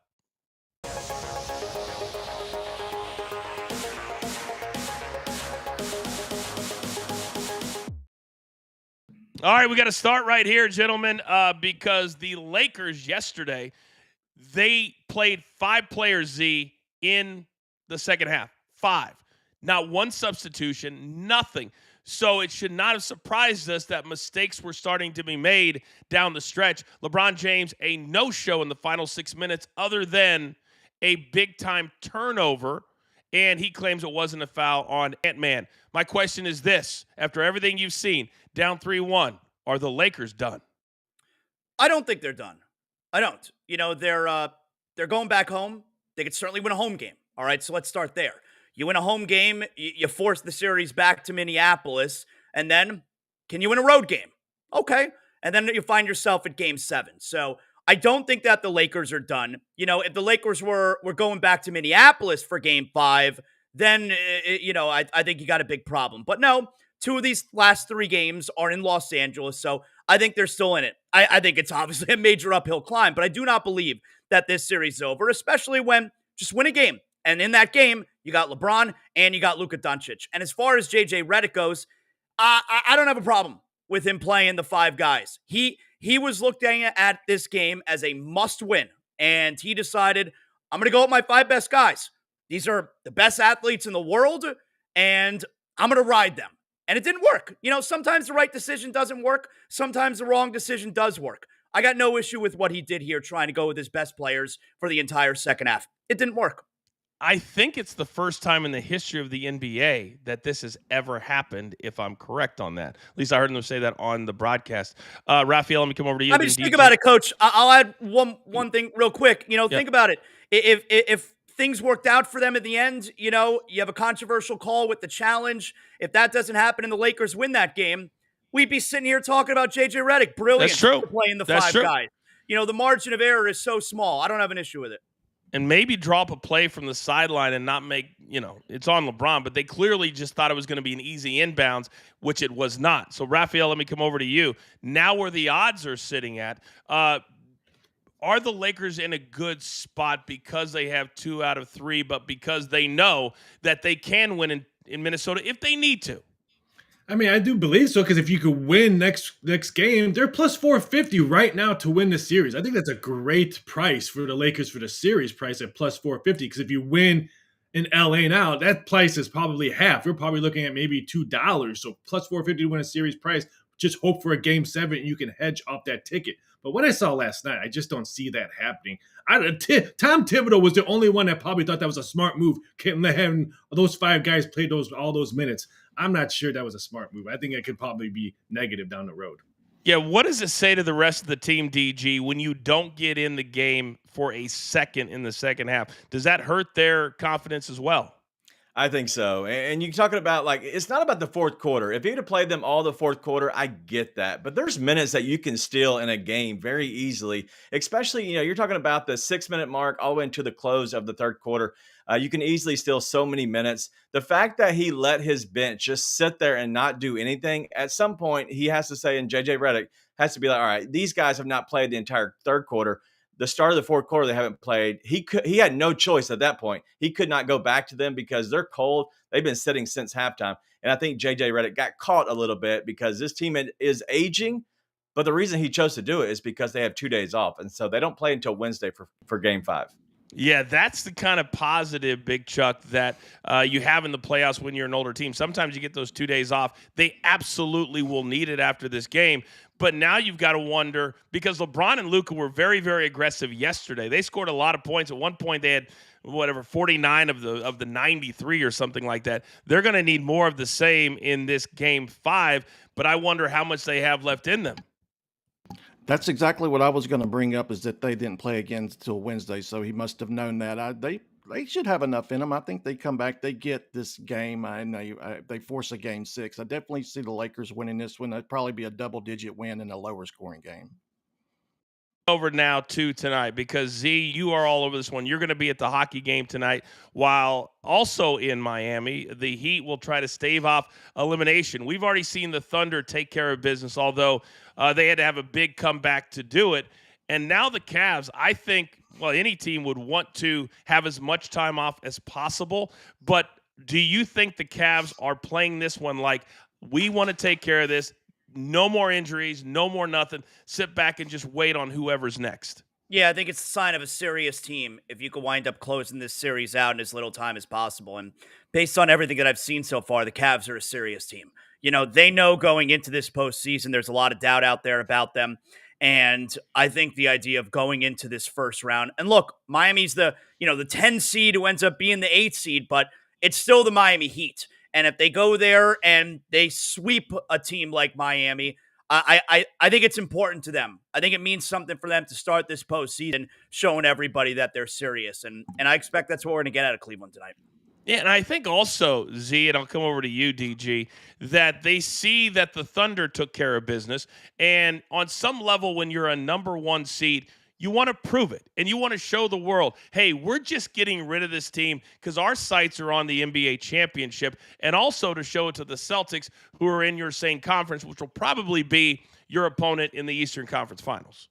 All right, we got to start right here, gentlemen, because the Lakers yesterday, they played 5 players, Z, in the second half. 5. Not one substitution, nothing. So it should not have surprised us that mistakes were starting to be made down the stretch. LeBron James, a no-show in the final 6 minutes other than a big-time turnover, and he claims it wasn't a foul on Ant-Man. My question is this. After everything you've seen, down 3-1, are the Lakers done? I don't think they're done. I don't. You know, they're going back home. They could certainly win a home game. All right, so let's start there. You win a home game, you force the series back to Minneapolis, and then can you win a road game? Okay. And then you find yourself at game 7. So I don't think that the Lakers are done. You know, if the Lakers were going back to Minneapolis for game 5, then, I think you got a big problem. But no, 2 of these last 3 games are in Los Angeles, so I think they're still in it. I think it's obviously a major uphill climb, but I do not believe that this series is over, especially when just win a game. And in that game, you got LeBron and you got Luka Doncic. And as far as JJ Redick goes, I don't have a problem with him playing the 5 guys. He was looking at this game as a must-win, and he decided, I'm going to go with my 5 best guys. These are the best athletes in the world, and I'm going to ride them. And it didn't work. You know, sometimes the right decision doesn't work. Sometimes the wrong decision does work. I got no issue with what he did here, trying to go with his best players for the entire second half. It didn't work. I think it's the first time in the history of the NBA that this has ever happened, if I'm correct on that. At least I heard them say that on the broadcast. Raphael, let me come over to you. I mean, just think about it, Coach. I'll add one thing real quick. Think about it. If things worked out for them at the end, you have a controversial call with the challenge. If that doesn't happen and the Lakers win that game, we'd be sitting here talking about JJ Redick. Brilliant. That's true. Playing the That's five true. guys. The margin of error is so small. I don't have an issue with it. And maybe drop a play from the sideline and not make, it's on LeBron, but they clearly just thought it was going to be an easy inbounds, which it was not. So, Raphael, let me come over to you. Now where the odds are sitting at, are the Lakers in a good spot because they have 2 out of 3, but because they know that they can win in Minnesota if they need to? I mean, I do believe so, because if you could win next game, they're plus 450 right now to win the series. I think that's a great price for the Lakers for the series price at plus 450, because if you win in LA now, that price is probably half. You're probably looking at maybe $2. So plus 450 to win a series price. Just hope for a game 7 and you can hedge off that ticket. But what I saw last night, I just don't see that happening. Tom Thibodeau was the only one that probably thought that was a smart move. Having those 5 guys play all those minutes. I'm not sure that was a smart move. I think it could probably be negative down the road. Yeah, what does it say to the rest of the team, DG, when you don't get in the game for a second in the second half? Does that hurt their confidence as well? I think so. And you're talking about, it's not about the fourth quarter. If you'd have played them all the fourth quarter, I get that. But there's minutes that you can steal in a game very easily, especially, you're talking about the 6-minute mark all the way into the close of the third quarter. You can easily steal so many minutes. The fact that he let his bench just sit there and not do anything, at some point he has to say, and JJ Redick has to be like, all right, these guys have not played the entire third quarter. The start of the fourth quarter, they haven't played. He had no choice at that point. He could not go back to them because they're cold. They've been sitting since halftime. And I think JJ Redick got caught a little bit because this team is aging. But the reason he chose to do it is because they have 2 days off. And so they don't play until Wednesday for game 5. Yeah, that's the kind of positive, Big Chuck, that you have in the playoffs when you're an older team. Sometimes you get those 2 days off. They absolutely will need it after this game. But now you've got to wonder, because LeBron and Luka were very, very aggressive yesterday. They scored a lot of points. At one point, they had 49 of the 93 or something like that. They're going to need more of the same in this game 5. But I wonder how much they have left in them. That's exactly what I was going to bring up, is that they didn't play again until Wednesday, so he must have known that. They should have enough in them. I think they come back, they get this game, and they force a game 6. I definitely see the Lakers winning this one. It'd probably be a double-digit win in a lower-scoring game. Over now to tonight, because Z, you are all over this one. You're going to be at the hockey game tonight, while also in Miami, the Heat will try to stave off elimination. We've already seen the Thunder take care of business, although they had to have a big comeback to do it. And now the Cavs, I think, any team would want to have as much time off as possible. But do you think the Cavs are playing this one like, we want to take care of this? No more injuries, no more nothing. Sit back and just wait on whoever's next. Yeah, I think it's a sign of a serious team if you could wind up closing this series out in as little time as possible. And based on everything that I've seen so far, the Cavs are a serious team. They know going into this postseason, there's a lot of doubt out there about them. And I think the idea of going into this first round, and look, Miami's the 10 seed who ends up being the 8 seed, but it's still the Miami Heat. And if they go there and they sweep a team like Miami, I think it's important to them. I think it means something for them to start this postseason showing everybody that they're serious. And I expect that's what we're going to get out of Cleveland tonight. Yeah, and I think also, Z, and I'll come over to you, DG, that they see that the Thunder took care of business. And on some level, when you're a number 1 seed, you want to prove it, and you want to show the world, hey, we're just getting rid of this team because our sights are on the NBA championship, and also to show it to the Celtics, who are in your same conference, which will probably be your opponent in the Eastern Conference Finals.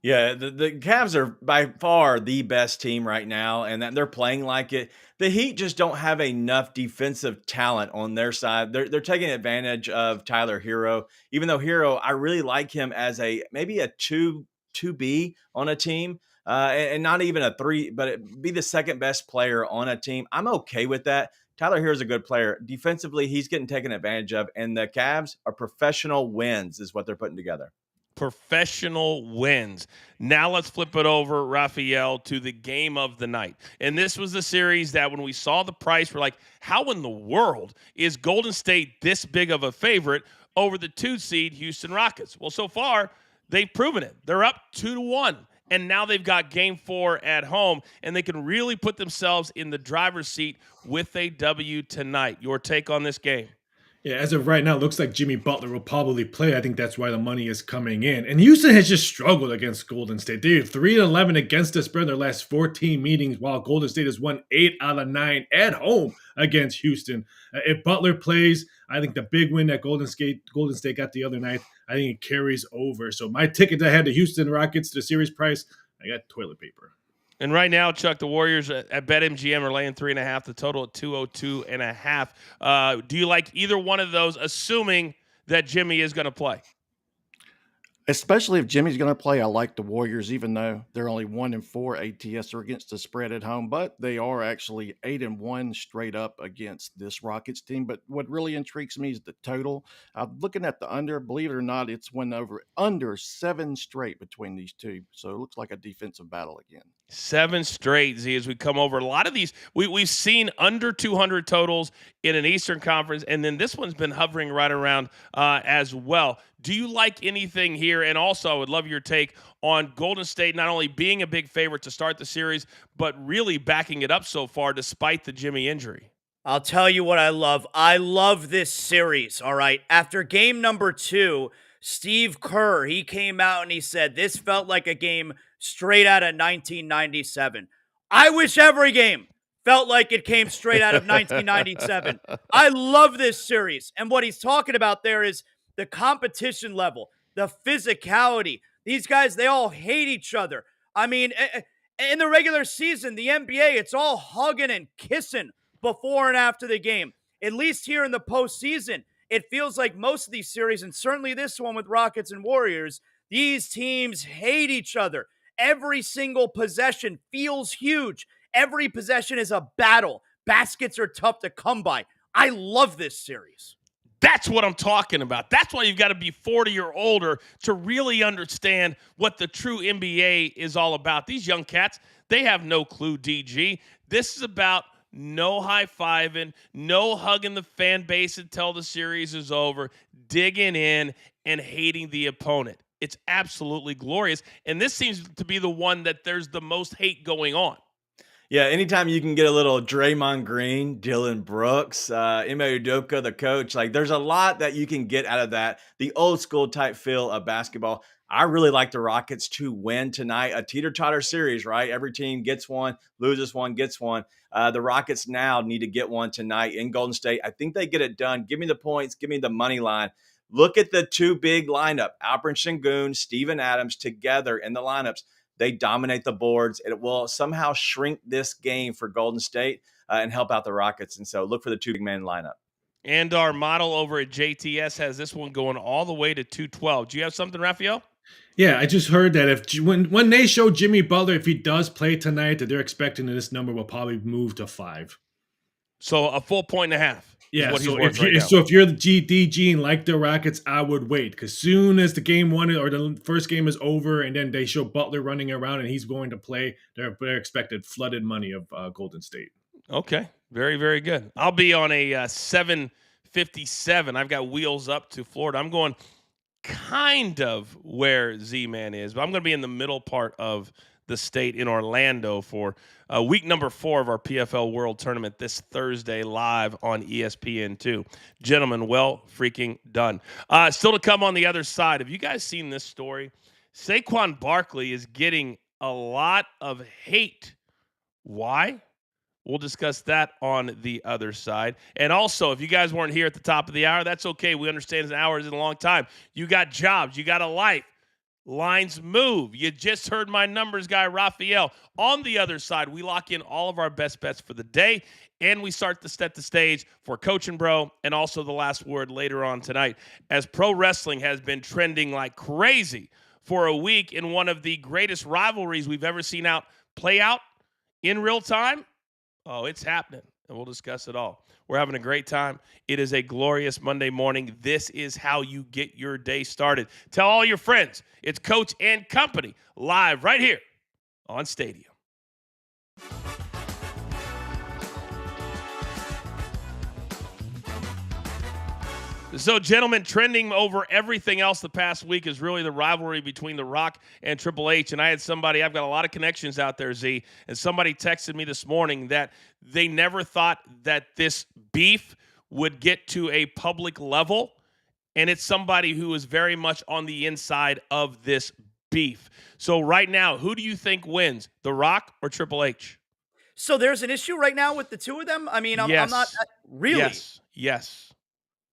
Yeah, the Cavs are by far the best team right now, and that they're playing like it. The Heat just don't have enough defensive talent on their side. They're taking advantage of Tyler Hero, even though Hero, I really like him as maybe a 2B on a team, and not even a 3, but be the second best player on a team. I'm okay with that. Tyler Hero's a good player. Defensively, he's getting taken advantage of, and the Cavs are professional wins is what they're putting together. Professional wins. Now let's flip it over, Raphael, to the game of the night. And this was the series that when we saw the price, we're like, how in the world is Golden State this big of a favorite over the 2 seed Houston Rockets? Well, so far, they've proven it. They're up 2-1. And now they've got game 4 at home, and they can really put themselves in the driver's seat with a W tonight. Your take on this game? Yeah, as of right now, it looks like Jimmy Butler will probably play. I think that's why the money is coming in. And Houston has just struggled against Golden State. They're 3-11 against the spread in their last 14 meetings, while Golden State has won 8 out of 9 at home against Houston. If Butler plays, I think the big win that Golden State got the other night, I think it carries over. So my ticket to head to Houston Rockets, the series price, I got toilet paper. And right now, Chuck, the Warriors at BetMGM are laying 3.5. The total at 202.5. Do you like either one of those, assuming that Jimmy is going to play? Especially if Jimmy's going to play, I like the Warriors, even though they're only 1-4 ATS or against the spread at home, but they are actually 8-1 straight up against this Rockets team. But what really intrigues me is the total. I'm looking at the under. Believe it or not, it's went over under 7 straight between these two. So it looks like a defensive battle again. 7 straight, Z, as we come over. A lot of these, we've seen under 200 totals in an Eastern Conference, and then this one's been hovering right around as well. Do you like anything here? And also, I would love your take on Golden State not only being a big favorite to start the series, but really backing it up so far despite the Jimmy injury. I'll tell you what I love. I love this series, all right? After game number 2, Steve Kerr, he came out and he said, this felt like a game straight out of 1997. I wish every game felt like it came straight out of 1997. I love this series. And what he's talking about there is the competition level, the physicality. These guys, they all hate each other. I mean, in the regular season, the NBA, it's all hugging and kissing before and after the game. At least here in the postseason, it feels like most of these series, and certainly this one with Rockets and Warriors, these teams hate each other. Every single possession feels huge. Every possession is a battle. Baskets are tough to come by. I love this series. That's what I'm talking about. That's why you've got to be 40 or older to really understand what the true NBA is all about. These young cats, they have no clue, DG. This is about no high-fiving, no hugging the fan base until the series is over, digging in and hating the opponent. It's absolutely glorious. And this seems to be the one that there's the most hate going on. Yeah, anytime you can get a little Draymond Green, Dylan Brooks, Ime Udoka, the coach, like there's a lot that you can get out of that. The old school type feel of basketball. I really like the Rockets to win tonight. A teeter-totter series, right? Every team gets one, loses one, gets one. The Rockets now need to get one tonight in Golden State. I think they get it done. Give me the points. Give me the money line. Look at the two big lineup, Alperen Sengun, Steven Adams together in the lineups. They dominate the boards. It will somehow shrink this game for Golden State and help out the Rockets. And so look for the two big man lineup. And our model over at JTS has this one going all the way to 212. Do you have something, Raphael? Yeah, I just heard that when they show Jimmy Butler, if he does play tonight, that they're expecting that this number will probably move to 5. So a full 1.5. Yeah, so if you're the DG and like the Rockets, I would wait, because soon as the game 1 or the first game is over and then they show Butler running around and he's going to play, they're expected flooded money of Golden State. Okay, very, very good. I'll be on a 757. I've got wheels up to Florida. I'm going kind of where Z-Man is, but I'm going to be in the middle part of the state in Orlando for week number 4 of our PFL World Tournament this Thursday live on ESPN2. Gentlemen, well freaking done. Still to come on the other side. Have you guys seen this story? Saquon Barkley is getting a lot of hate. Why? We'll discuss that on the other side. And also, if you guys weren't here at the top of the hour, that's okay. We understand an hour isn't a long time. You got jobs. You got a life. Lines move. You just heard my numbers guy, Raphael. On the other side, we lock in all of our best bets for the day, and we start to set the stage for Coach and Bro and also the last word later on tonight, as pro wrestling has been trending like crazy for a week in one of the greatest rivalries we've ever seen play out in real time. Oh, it's happening. and we'll discuss it all. We're having a great time. It is a glorious Monday morning. This is how you get your day started. Tell all your friends. It's Coach and Company live right here on Stadium. So, gentlemen, trending over everything else the past week is really the rivalry between The Rock and Triple H. And I had somebody, I've got a lot of connections out there, Z, and somebody texted me this morning that they never thought that this beef would get to a public level. And it's somebody who is very much on the inside of this beef. So right now, who do you think wins, The Rock or Triple H? So there's an issue right now with the two of them? I mean, I'm not really. Yes.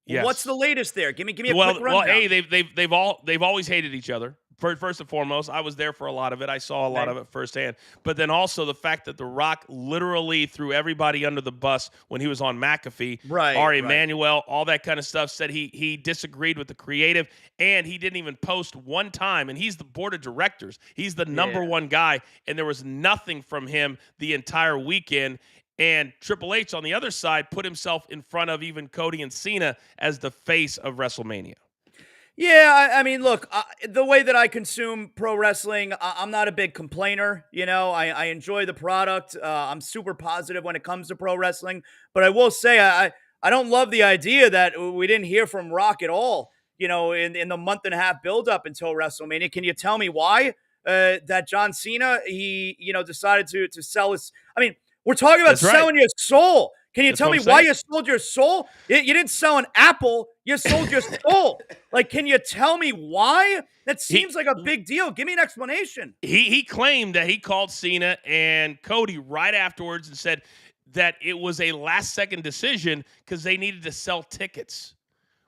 What's the latest there? Give me a quick rundown. Well, they've always hated each other. First and foremost, I was there for a lot of it. I saw a lot of it firsthand. But then also the fact that The Rock literally threw everybody under the bus when he was on McAfee. Ari Emanuel, all that kind of stuff, said he disagreed with the creative, and he didn't even post one time. And he's the board of directors. He's the number one guy, and there was nothing from him the entire weekend. And Triple H, on the other side, put himself in front of even Cody and Cena as the face of WrestleMania. Yeah, I mean, look, the way that I consume pro wrestling, I'm not a big complainer. You know, I enjoy the product. I'm super positive when it comes to pro wrestling. But I will say, I don't love the idea that we didn't hear from Rock at all, you know, in the month and a half buildup until WrestleMania. Can you tell me why that John Cena, he, decided to sell his, I mean, we're talking about selling your soul. Can you tell me why you sold your soul? You didn't sell an apple. You sold your soul. Like, can you tell me why? That seems like a big deal. Give me an explanation. He claimed that he called Cena and Cody right afterwards and said that it was a last-second decision because they needed to sell tickets,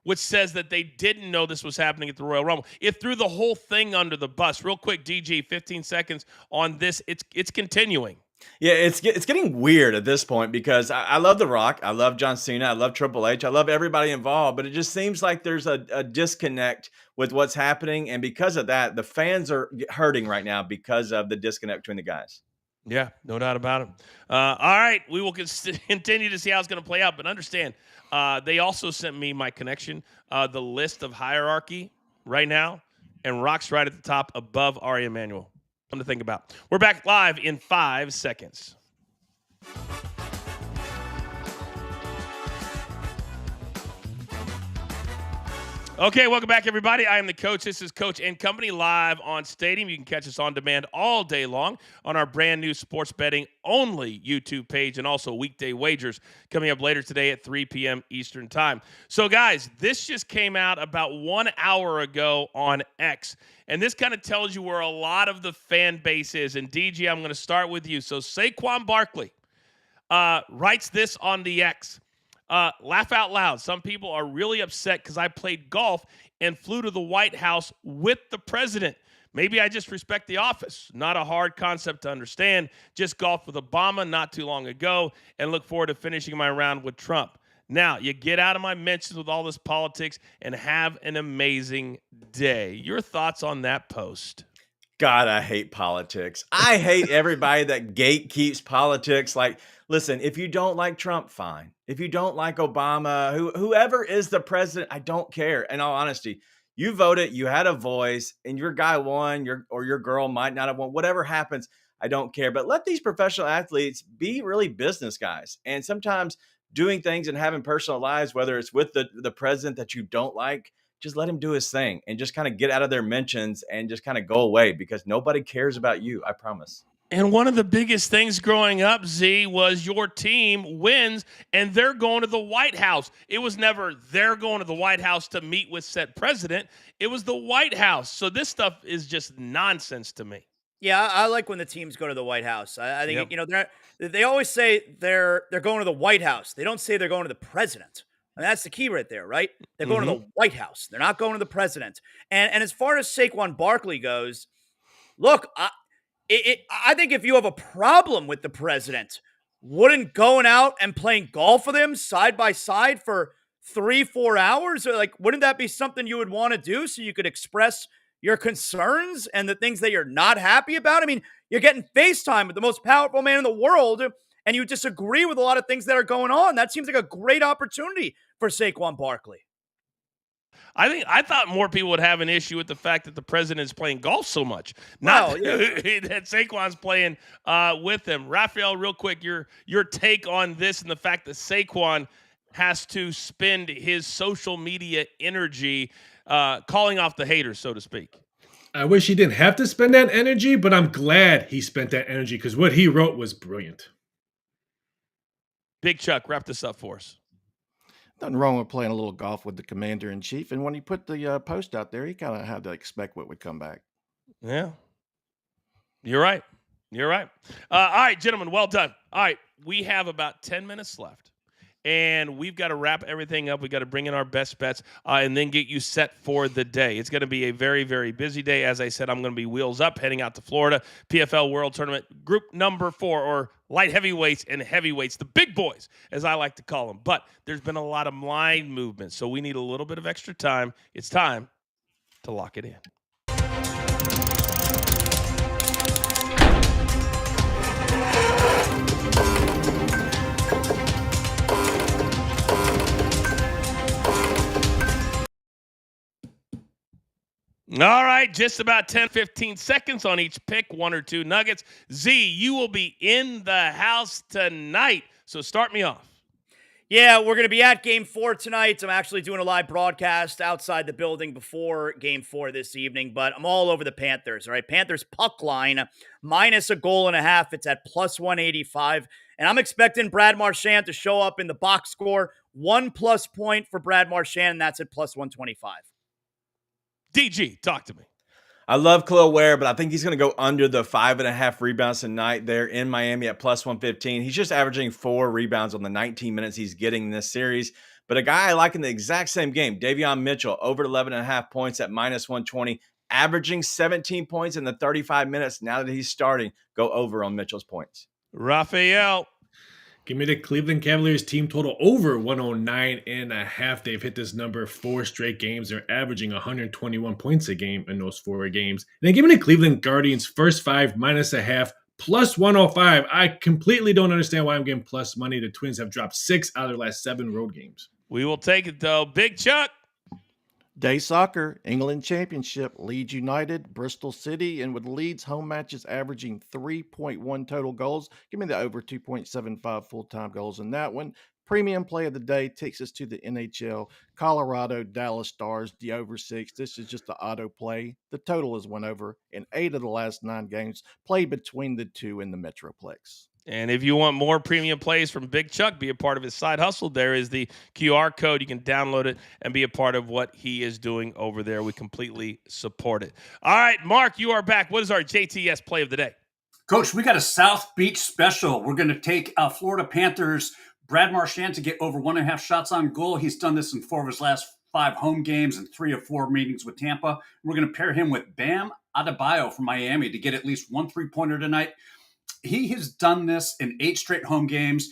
which says that they didn't know this was happening at the Royal Rumble. It threw the whole thing under the bus. Real quick, DG, 15 seconds on this. It's continuing. Yeah, it's getting weird at this point because I love The Rock. I love John Cena. I love Triple H. I love everybody involved, but it just seems like there's a disconnect with what's happening. And because of that, the fans are hurting right now because of the disconnect between the guys. Yeah, no doubt about it. All right, we will continue to see how it's going to play out, but understand, they also sent me my connection, the list of hierarchy right now, and Rock's right at the top above Ari Emanuel. To think about. We're back live in 5 seconds. Okay, welcome back, everybody. I am the coach. This is Coach and Company live on Stadium. You can catch us on demand all day long on our brand new sports betting only YouTube page, and also weekday wagers coming up later today at 3 p.m. Eastern time. So, guys, this just came out about 1 hour ago on X, and this kind of tells you where a lot of the fan base is. And DG, I'm going to start with you. So, Saquon Barkley writes this on the X. Laugh out loud. Some people are really upset because I played golf and flew to the White House with the president. Maybe I just respect the office. Not a hard concept to understand. Just golfed with Obama not too long ago and look forward to finishing my round with Trump. Now, you get out of my mentions with all this politics and have an amazing day. Your thoughts on that post? God, I hate politics. I hate everybody that gatekeeps politics. Like, listen, if you don't like Trump, fine. If you don't like Obama, whoever is the president, I don't care. In all honesty, you voted, you had a voice, and your guy won, your girl might not have won. Whatever happens, I don't care. But let these professional athletes be really business guys. And sometimes doing things and having personal lives, whether it's with the president that you don't like, just let him do his thing and just kind of get out of their mentions and just kind of go away because nobody cares about you. I promise. And one of the biggest things growing up, Z, was your team wins and they're going to the White House. It was never they're going to the White House to meet with said president. It was the White House. So this stuff is just nonsense to me. Yeah, I like when the teams go to the White House. I think, they always say they're going to the White House. They don't say they're going to the president. And that's the key right there, right? They're going to the White House. They're not going to the president. And as far as Saquon Barkley goes, look, I think if you have a problem with the president, wouldn't going out and playing golf with him side by side for 3-4 hours, or wouldn't that be something you would want to do so you could express your concerns and the things that you're not happy about? I mean, you're getting FaceTime with the most powerful man in the world, and you disagree with a lot of things that are going on. That seems like a great opportunity for Saquon Barkley. I thought more people would have an issue with the fact that the president is playing golf so much, Well, not that Saquon's playing with him. Raphael, real quick, your take on this and the fact that Saquon has to spend his social media energy calling off the haters, so to speak. I wish he didn't have to spend that energy, but I'm glad he spent that energy because what he wrote was brilliant. Big Chuck, wrap this up for us. Nothing wrong with playing a little golf with the commander-in-chief. And when he put the post out there, he kind of had to expect what would come back. Yeah. You're right. You're right. All right, gentlemen, well done. All right, we have about 10 minutes left, and we've got to wrap everything up. We've got to bring in our best bets and then get you set for the day. It's going to be a very, very busy day. As I said, I'm going to be wheels up, heading out to Florida, PFL World Tournament, group number 4, or light heavyweights and heavyweights, the big boys, as I like to call them. But there's been a lot of line movement, so we need a little bit of extra time. It's time to lock it in. All right, just about 10, 15 seconds on each pick, 1 or 2 nuggets. Z, you will be in the house tonight, so start me off. Yeah, we're going to be at Game 4 tonight. I'm actually doing a live broadcast outside the building before Game 4 this evening, but I'm all over the Panthers, all right? Panthers puck line, minus a goal and a half. It's at plus 185, and I'm expecting Brad Marchand to show up in the box score. 1+ point for Brad Marchand, and that's at plus 125. DG, talk to me. I love Khalil Ware, but I think he's going to go under the 5.5 rebounds tonight there in Miami at plus 115. He's just averaging 4 rebounds on the 19 minutes he's getting in this series. But a guy I like in the exact same game, Davion Mitchell, over 11.5 points at minus 120, averaging 17 points in the 35 minutes. Now that he's starting, go over on Mitchell's points. Raphael. Give me the Cleveland Cavaliers team total over 109.5. They've hit this number 4 straight games. They're averaging 121 points a game in those 4 games. And then give me the Cleveland Guardians first 5 minus a half plus 105. I completely don't understand why I'm getting plus money. The Twins have dropped 6 out of their last 7 road games. We will take it, though. Big Chuck. Day soccer, England Championship, Leeds United, Bristol City, and with Leeds home matches averaging 3.1 total goals, give me the over 2.75 full-time goals in that one. Premium play of the day takes us to the NHL, Colorado, Dallas Stars, the over 6. This is just the auto play. The total is 1 over in 8 of the last 9 games played between the 2 in the Metroplex. And if you want more premium plays from Big Chuck, be a part of his side hustle. There is the QR code. You can download it and be a part of what he is doing over there. We completely support it. All right, Mark, you are back. What is our JTS play of the day? Coach, we got a South Beach special. We're going to take Florida Panthers, Brad Marchand, to get over 1.5 shots on goal. He's done this in 4 of his last 5 home games and 3 of 4 meetings with Tampa. We're going to pair him with Bam Adebayo from Miami to get at least 1 3-pointer tonight. He has done this in 8 straight home games.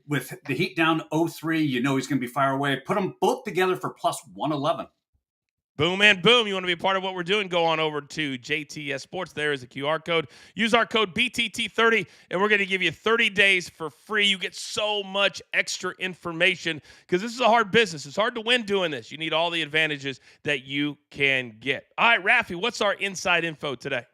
With the Heat down 0-3, you know he's going to be fire away. Put them both together for plus 111. Boom and boom. You want to be a part of what we're doing? Go on over to JTS Sports. There is a QR code. Use our code BTT30, and we're going to give you 30 days for free. You get so much extra information because this is a hard business. It's hard to win doing this. You need all the advantages that you can get. All right, Rafi, what's our inside info today?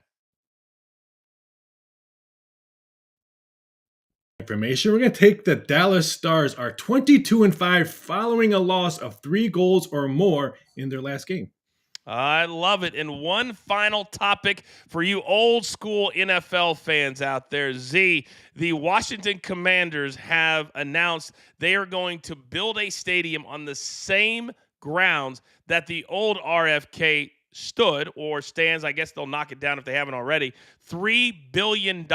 Information. We're going to take the Dallas Stars are 22-5 following a loss of 3 goals or more in their last game. I love it. And one final topic for you old school NFL fans out there. Z, the Washington Commanders have announced they are going to build a stadium on the same grounds that the old RFK stood or stands. I guess they'll knock it down if they haven't already. $3 billion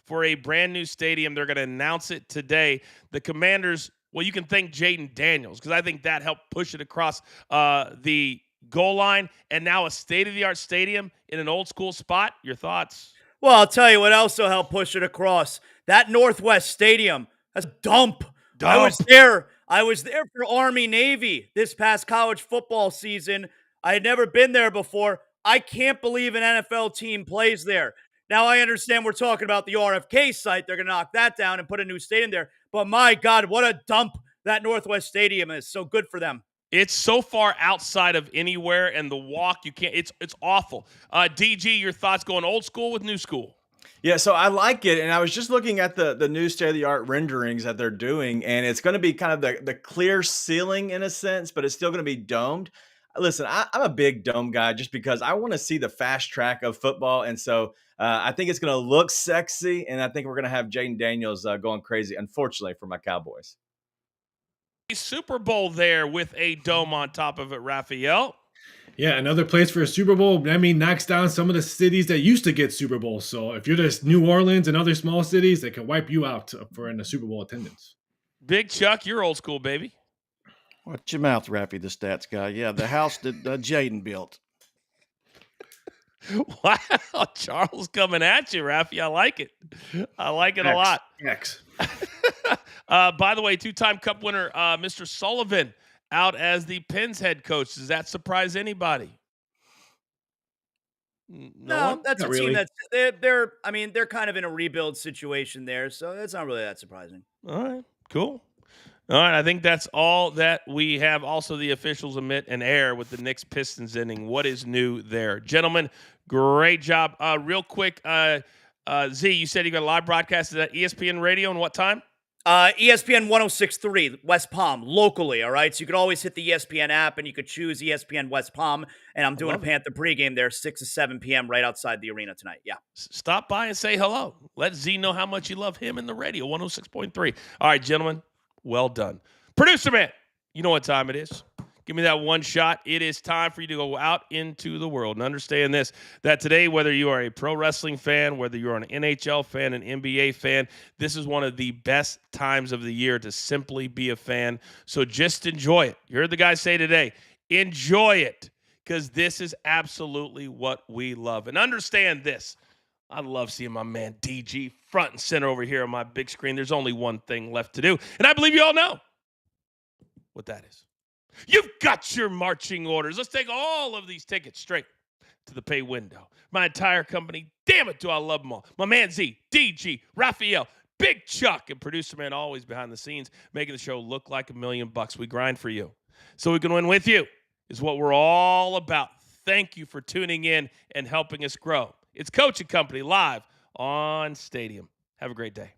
for a brand new stadium. They're going to announce it today. The Commanders, well, you can thank Jaden Daniels because I think that helped push it across the goal line, and now a state-of-the-art stadium in an old-school spot. Your thoughts? Well, I'll tell you what else will help push it across. That Northwest Stadium, that's a dump. I was there for Army-Navy this past college football season. I had never been there before. I can't believe an NFL team plays there. Now, I understand we're talking about the RFK site. They're going to knock that down and put a new stadium there. But my God, what a dump that Northwest Stadium is. So good for them. It's so far outside of anywhere, and the walk, you can't. It's awful. DG, your thoughts going old school with new school? Yeah, so I like it, and I was just looking at the new state of the art renderings that they're doing, and it's going to be kind of the clear ceiling in a sense, but it's still going to be domed. Listen, I'm a big dome guy just because I want to see the fast track of football, and so I think it's going to look sexy, and I think we're going to have Jaden Daniels going crazy. Unfortunately for my Cowboys, Super Bowl there with a dome on top of it, Raphael. Yeah, another place for a Super Bowl, that means knocks down some of the cities that used to get Super Bowls. So if you're just New Orleans and other small cities, they can wipe you out for in the Super Bowl attendance. Big Chuck, you're old school, baby. Watch your mouth, Rappy, the stats guy. Yeah, the house that Jaden built. Wow, Charles coming at you, Raffy. I like it. I like it a lot. X. By the way, two-time Cup winner Mr. Sullivan out as the Pens head coach. Does that surprise anybody? No, that's Not a team really. that's they're kind of in a rebuild situation there, so it's not really that surprising. All right, cool. All right, I think that's all that we have. Also, the officials emit and air with the Knicks Pistons inning. What is new there? Gentlemen, great job. Real quick, Z, you said you got a live broadcast. Is that ESPN Radio and what time? ESPN 106.3 West Palm, locally, all right? So you could always hit the ESPN app, and you could choose ESPN West Palm, and I'm doing a Panther pregame there, 6 to 7 p.m. right outside the arena tonight. Yeah. Stop by and say hello. Let Z know how much you love him in the radio, 106.3. All right, gentlemen, well done. Producer man, you know what time it is. Give me that one shot. It is time for you to go out into the world and understand this, that today, whether you are a pro wrestling fan, whether you're an NHL fan, an NBA fan, this is one of the best times of the year to simply be a fan. So just enjoy it. You heard the guy say today, enjoy it, because this is absolutely what we love. And understand this. I love seeing my man DG front and center over here on my big screen. There's only one thing left to do, and I believe you all know what that is. You've got your marching orders. Let's take all of these tickets straight to the pay window. My entire company, damn it, do I love them all. My man Z, DG, Raphael, Big Chuck, and producer man always behind the scenes, making the show look like $1 million. We grind for you so we can win with you is what we're all about. Thank you for tuning in and helping us grow. It's Coach and Company live on Stadium. Have a great day.